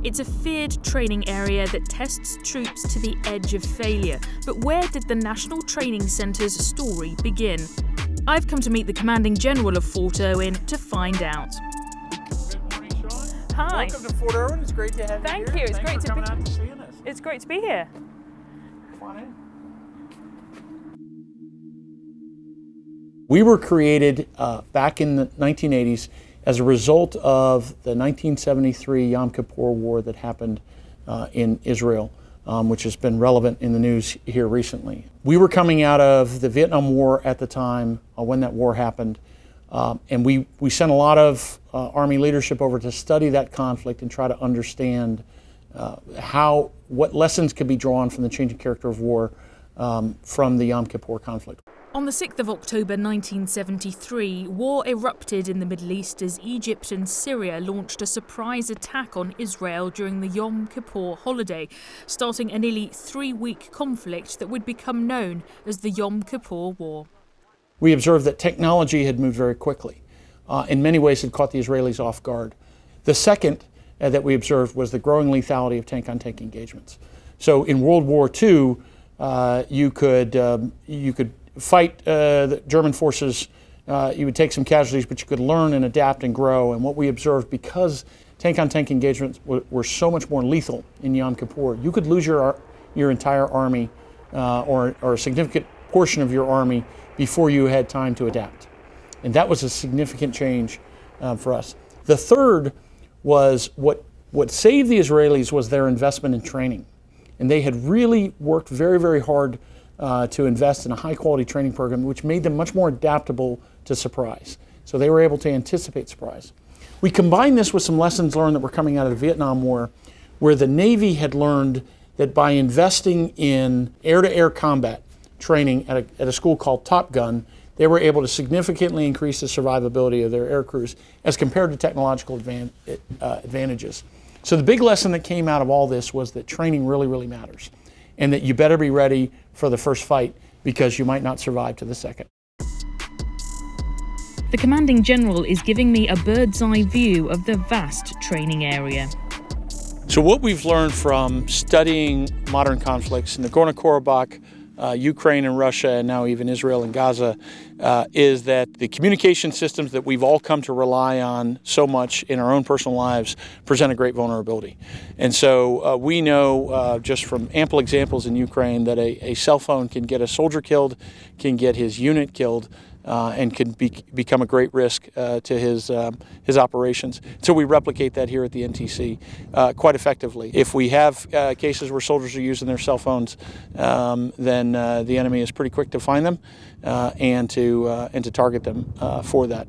It's a feared training area that tests troops to the edge of failure. But where did the National Training Center's story begin? I've come to meet the Commanding General of Fort Irwin to find out. Good morning, Sean. Hi. Welcome to Fort Irwin. It's great to have you here. Thank you. It's great to coming out to see us. It's great to be here. Come on in. We were created back in the 1980s as a result of the 1973 Yom Kippur War that happened in Israel, which has been relevant in the news here recently. We were coming out of the Vietnam War at the time when that war happened, and we sent a lot of Army leadership over to study that conflict and try to understand what lessons could be drawn from the changing character of war from the Yom Kippur conflict. On the 6th of October 1973, war erupted in the Middle East as Egypt and Syria launched a surprise attack on Israel during the Yom Kippur holiday, starting a nearly 3-week conflict that would become known as the Yom Kippur War. We observed that technology had moved very quickly. In many ways, it caught the Israelis off guard. The second that we observed was the growing lethality of tank-on-tank engagements. So in World War II, you could fight the German forces, you would take some casualties, but you could learn and adapt and grow. And what we observed, because tank-on-tank engagements were so much more lethal in Yom Kippur, you could lose your entire army or a significant portion of your army before you had time to adapt. And that was a significant change for us. The third was what saved the Israelis was their investment in training. And they had really worked very, very hard to invest in a high-quality training program, which made them much more adaptable to surprise. So they were able to anticipate surprise. We combined this with some lessons learned that were coming out of the Vietnam War, where the Navy had learned that by investing in air-to-air combat training at a school called Top Gun, they were able to significantly increase the survivability of their air crews as compared to technological advantages. So the big lesson that came out of all this was that training really, really matters, and that you better be ready for the first fight because you might not survive to the second. The Commanding General is giving me a bird's eye view of the vast training area. So what we've learned from studying modern conflicts in Nagorno-Karabakh, Ukraine and Russia, and now even Israel and Gaza, is that the communication systems that we've all come to rely on so much in our own personal lives present a great vulnerability. And so we know just from ample examples in Ukraine that a cell phone can get a soldier killed, can get his unit killed, and can become a great risk to his operations. So we replicate that here at the NTC quite effectively. If we have cases where soldiers are using their cell phones, then the enemy is pretty quick to find them and to target them for that.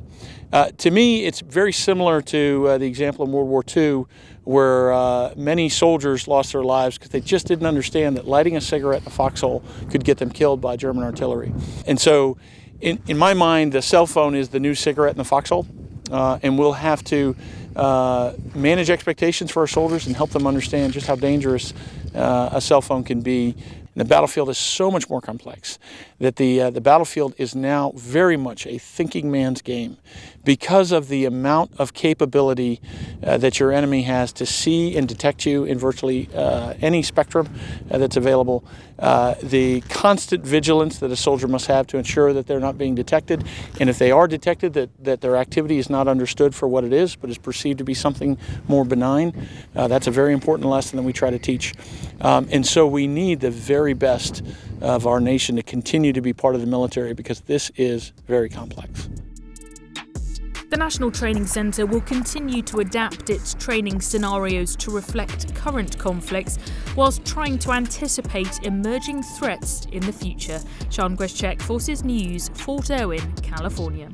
To me, it's very similar to the example in World War II, where many soldiers lost their lives because they just didn't understand that lighting a cigarette in a foxhole could get them killed by German artillery. And so in my mind, the cell phone is the new cigarette in the foxhole, and we'll have to manage expectations for our soldiers and help them understand just how dangerous a cell phone can be. And the battlefield is so much more complex that the battlefield is now very much a thinking man's game because of the amount of capability that your enemy has to see and detect you in virtually any spectrum that's available. The constant vigilance that a soldier must have to ensure that they're not being detected, and if they are detected, that their activity is not understood for what it is, but is perceived to be something more benign. That's a very important lesson that we try to teach. And so we need the very best of our nation to continue to be part of the military because this is very complex. The National Training Center will continue to adapt its training scenarios to reflect current conflicts whilst trying to anticipate emerging threats in the future. Sian Greszczyk, Forces News, Fort Irwin, California.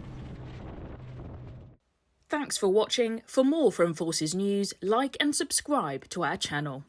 Thanks for watching. For more from Forces News, like and subscribe to our channel.